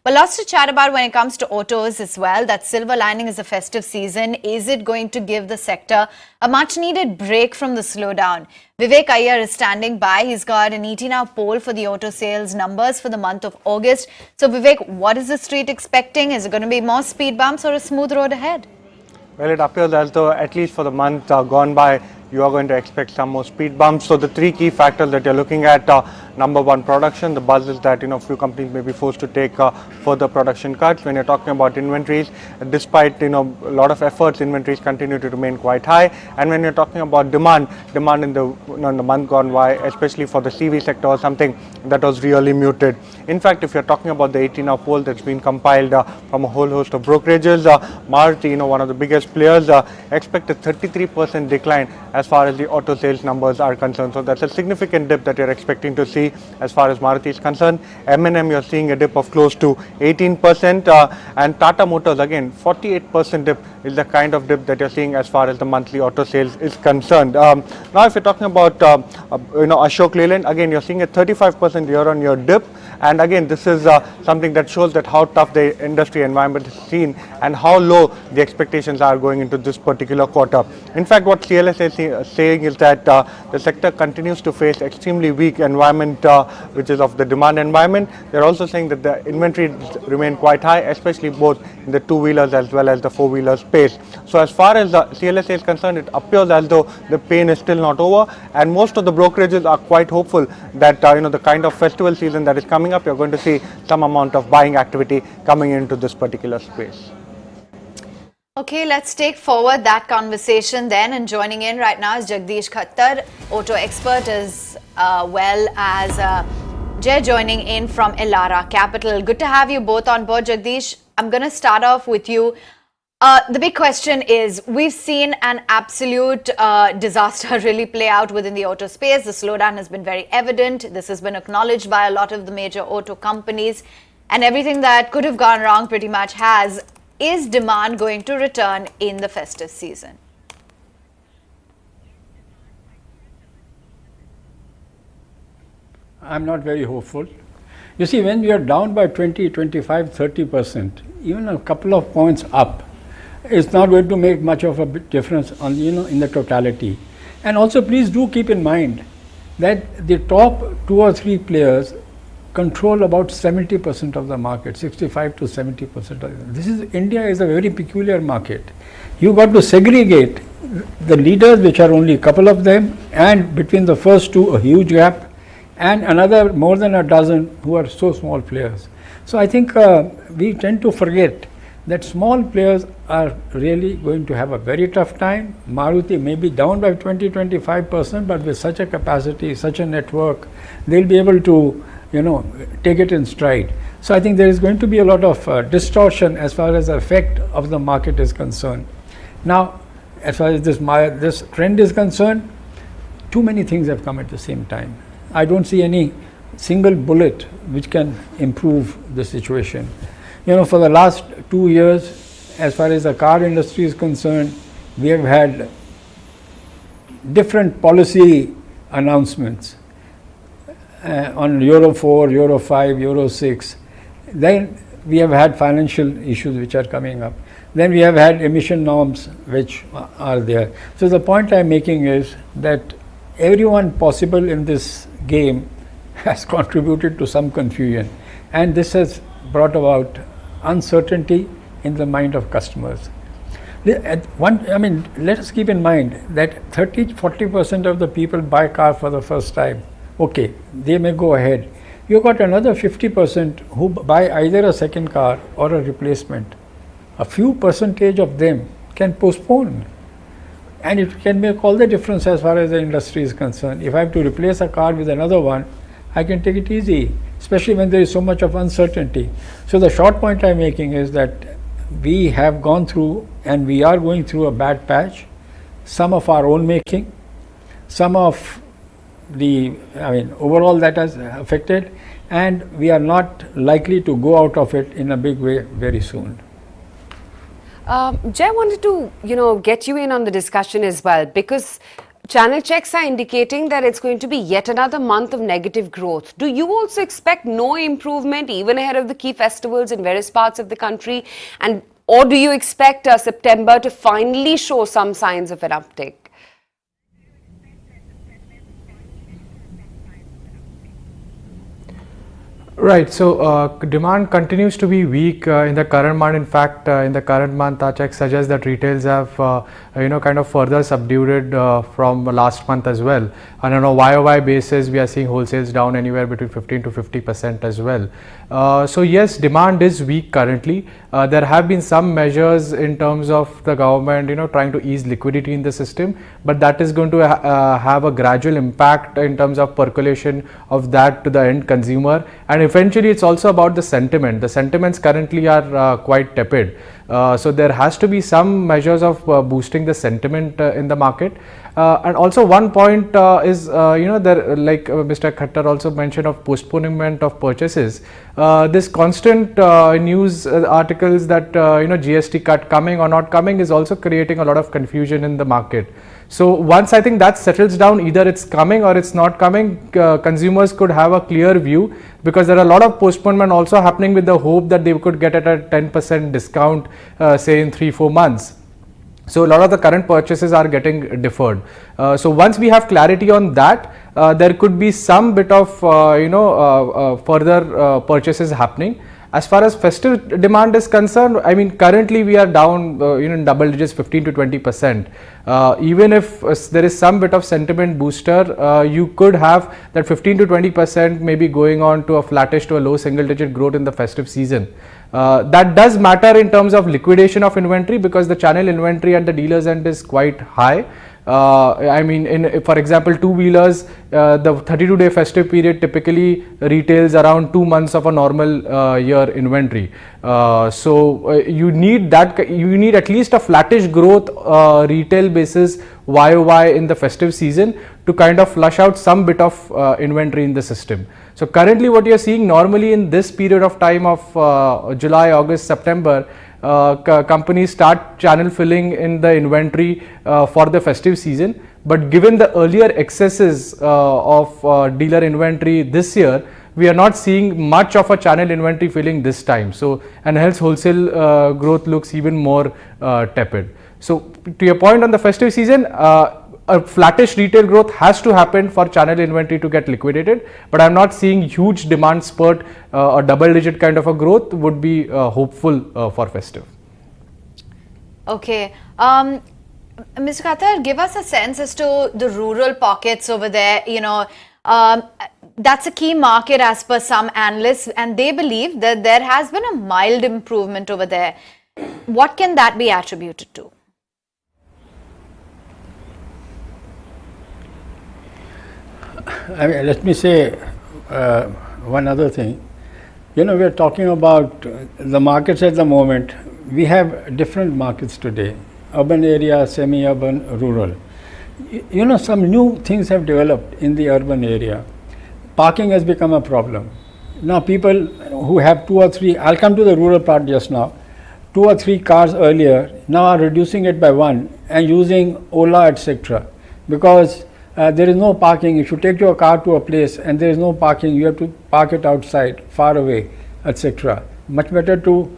But lots to chat about when it comes to autos as well. That silver lining is the festive season. Is it going to give the sector a much needed break from the slowdown? Vivek Iyer is standing by. He's got an ET Now poll for the auto sales numbers for the month of August. So Vivek, what is the street expecting? Is it going to be more speed bumps or a smooth road ahead? Well, it appears as though at least for the month gone by, you are going to expect some more speed bumps. So the three key factors that you're looking at, number one, production. The buzz is that few companies may be forced to take further production cuts. When you're talking about inventories, despite a lot of efforts, inventories continue to remain quite high. And when you're talking about demand in the in the month gone by, especially for the CV sector, was something that was really muted. In fact, if you're talking about the 18 Now poll that's been compiled from a whole host of brokerages, Maruti, one of the biggest players, expect a 33% decline as far as the auto sales numbers are concerned. So that's a significant dip that you're expecting to see as far as Maruti is concerned. M&M, you're seeing a dip of close to 18%, and Tata Motors, again, 48% dip is the kind of dip that you're seeing as far as the monthly auto sales is concerned. Now, if you're talking about Ashok Leyland, again, you're seeing a 35% year-on-year dip. And again, this is something that shows that how tough the industry environment is seen and how low the expectations are going into this particular quarter. In fact, what CLSA is saying is that the sector continues to face extremely weak environment, which is of the demand environment. They're also saying that the inventory remain quite high, especially both in the two-wheelers as well as the four-wheeler space. So as far as the CLSA is concerned, it appears as though the pain is still not over, and most of the brokerages are quite hopeful that the kind of festival season that is coming up, you're going to see some amount of buying activity coming into this particular space. Okay, let's take forward that conversation then, and joining in right now is Jagdish Khattar, auto expert, as well as Jay joining in from Elara Capital. Good to have you both on board. Jagdish, I'm going to start off with you. The big question is, we've seen an absolute disaster really play out within the auto space. The slowdown has been very evident. This has been acknowledged by a lot of the major auto companies, and everything that could have gone wrong pretty much has. Is demand going to return in the festive season? I'm not very hopeful. You see, when we are down by 20, 25, 30%, even a couple of points up, it's not going to make much of a difference on in the totality. And also, please do keep in mind that the top 2 or 3 players control about 70% of the market, 65 to 70% of it. India is a very peculiar market. You got to segregate the leaders, which are only a couple of them, and between the first two a huge gap, and another more than a dozen who are so small players. So I think we tend to forget that small players are really going to have a very tough time. Maruti may be down by 20-25%, but with such a capacity, such a network, they'll be able to take it in stride. So I think there is going to be a lot of distortion as far as the effect of the market is concerned. Now, as far as this trend is concerned, too many things have come at the same time. I don't see any single bullet which can improve the situation. For the last 2 years, as far as the car industry is concerned, we have had different policy announcements on Euro 4, Euro 5, Euro 6. Then we have had financial issues which are coming up. Then we have had emission norms which are there. So the point I'm making is that everyone possible in this game has contributed to some confusion, and this has brought about uncertainty in the mind of customers. Let us keep in mind that 30-40% of the people buy a car for the first time. Okay, they may go ahead. You got another 50% who buy either a second car or a replacement. A few percentage of them can postpone, and it can make all the difference as far as the industry is concerned. If I have to replace a car with another one, I can take it easy, especially when there is so much of uncertainty. So the short point I'm making is that we have gone through, and we are going through, a bad patch, some of our own making, some of overall that has affected, and we are not likely to go out of it in a big way very soon. Jay, I wanted to, get you in on the discussion as well, because channel checks are indicating that it's going to be yet another month of negative growth. Do you also expect no improvement even ahead of the key festivals in various parts of the country? Or do you expect September to finally show some signs of an uptick? Right. So demand continues to be weak in the current month. In fact, in the current month, our checks suggest that retails have kind of further subdued it from last month as well. And on a YOY basis, we are seeing wholesales down anywhere between 15 to 50% as well. So yes, demand is weak currently. There have been some measures in terms of the government, trying to ease liquidity in the system, but that is going to have a gradual impact in terms of percolation of that to the end consumer. And eventually, it's also about the sentiment. The sentiments currently are quite tepid. So there has to be some measures of boosting the sentiment in the market. And also one point is, there, like Mr. Khattar also mentioned, of postponement of purchases. This constant news articles that GST cut coming or not coming is also creating a lot of confusion in the market. So once I think that settles down, either it's coming or it's not coming, consumers could have a clear view, because there are a lot of postponement also happening with the hope that they could get at a 10% discount, say in 3-4 months. So a lot of the current purchases are getting deferred. So once we have clarity on that, there could be some bit of further purchases happening. As far as festive demand is concerned, I mean, currently we are down in double digits, 15 to 20%. Even if there is some bit of sentiment booster, you could have that 15 to 20% maybe going on to a flattish to a low single digit growth in the festive season. That does matter in terms of liquidation of inventory, because the channel inventory at the dealer's end is quite high. I mean, for example, two-wheelers, the 32-day festive period typically retails around 2 months of a normal year inventory. So you need at least a flattish growth retail basis YOY in the festive season to kind of flush out some bit of inventory in the system. So currently what you are seeing normally in this period of time of July, August, September, companies start channel filling in the inventory for the festive season. But given the earlier excesses of dealer inventory this year, we are not seeing much of a channel inventory filling this time. So, and hence wholesale growth looks even more tepid. So to your point on the festive season, a flattish retail growth has to happen for channel inventory to get liquidated, but I'm not seeing huge demand spurt. A double digit kind of a growth would be hopeful for festive. Okay. Mr. Khattar, give us a sense as to the rural pockets over there. That's a key market as per some analysts, and they believe that there has been a mild improvement over there. What can that be attributed to? I mean, let me say one other thing. We are talking about the markets at the moment. We have different markets today: urban area, semi-urban, rural. Some new things have developed in the urban area. Parking has become a problem. Now people who have 2 or 3, I'll come to the rural part just now, 2 or 3 cars earlier, now are reducing it by 1 and using Ola, etc. Because there is no parking. If you take your car to a place and there is no parking, you have to park it outside, far away, etc. Much better to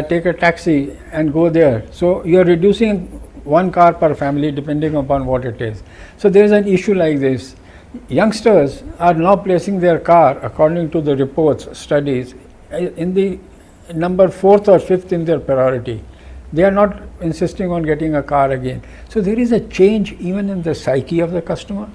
take a taxi and go there. So you are reducing 1 car per family depending upon what it is. So there is an issue like this. Youngsters are now placing their car, according to the reports, studies, in the number 4th or 5th in their priority. They are not insisting on getting a car again. So there is a change even in the psyche of the customer,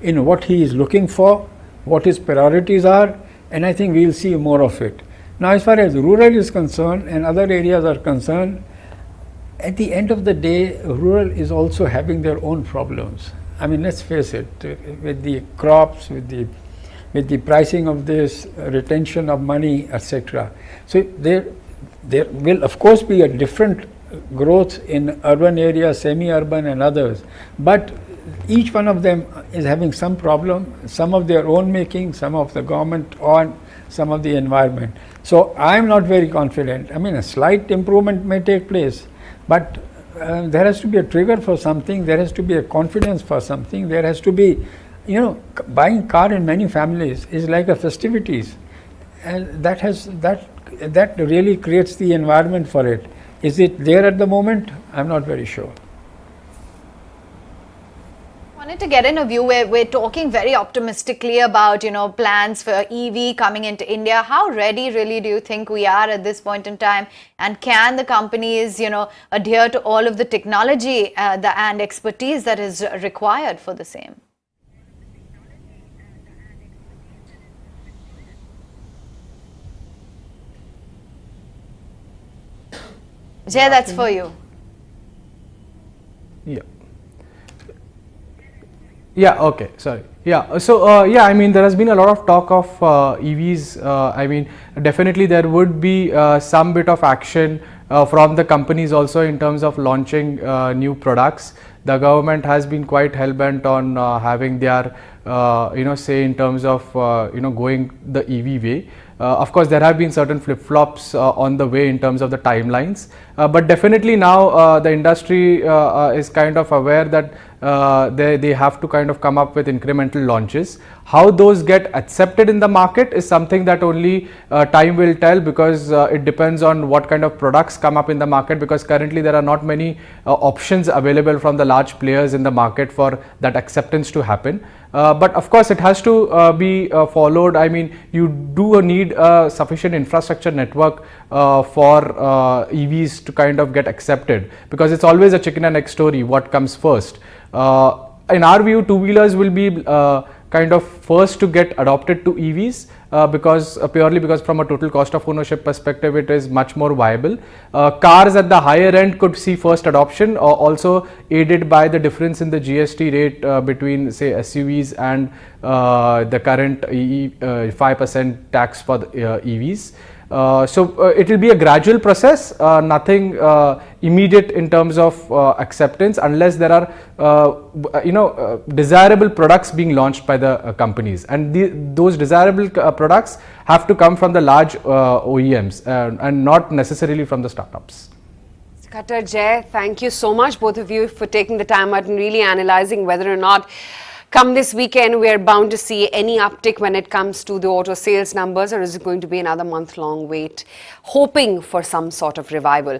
in what he is looking for, what his priorities are, and I think we will see more of it. Now, as far as rural is concerned and other areas are concerned, at the end of the day, rural is also having their own problems. I mean, let's face it, with the crops, with the pricing of this, retention of money, etc. So there will of course be a different growth in urban areas, semi-urban and others, but each one of them is having some problem, some of their own making, some of the government, or some of the environment. So I am not very confident. I mean, a slight improvement may take place, but there has to be a trigger for something, there has to be a confidence for something, there has to be, buying car in many families is like a festivities, and that really creates the environment for it. Is it there at the moment? I'm not very sure. Wanted to get in a view where we're talking very optimistically about, plans for EV coming into India. How ready really do you think we are at this point in time? And can the companies, adhere to all of the technology and expertise that is required for the same? Jay, that's for you. Yeah. Yeah, okay, sorry. Yeah, so I mean, there has been a lot of talk of EVs. I mean, definitely there would be some bit of action from the companies also in terms of launching new products. The government has been quite hell-bent on having their, say in terms of, going the EV way. Of course, there have been certain flip-flops on the way in terms of the timelines, but definitely now the industry is kind of aware that they have to kind of come up with incremental launches. How those get accepted in the market is something that only time will tell, because it depends on what kind of products come up in the market, because currently there are not many options available from the large players in the market for that acceptance to happen. But of course it has to be followed. I mean, you do need a sufficient infrastructure network for EVs to kind of get accepted, because it's always a chicken and egg story, what comes first. In our view, two-wheelers will be kind of first to get adopted to EVs, purely because from a total cost of ownership perspective it is much more viable. Cars at the higher end could see first adoption, also aided by the difference in the GST rate between, say, SUVs and the current 5% tax for the, EVs. So it will be a gradual process, nothing immediate in terms of acceptance, unless there are desirable products being launched by the companies, and those desirable products have to come from the large OEMs and not necessarily from the startups. Khattar, Jay, thank you so much, both of you, for taking the time out and really analyzing whether or not come this weekend we are bound to see any uptick when it comes to the auto sales numbers, or is it going to be another month-long wait, hoping for some sort of revival.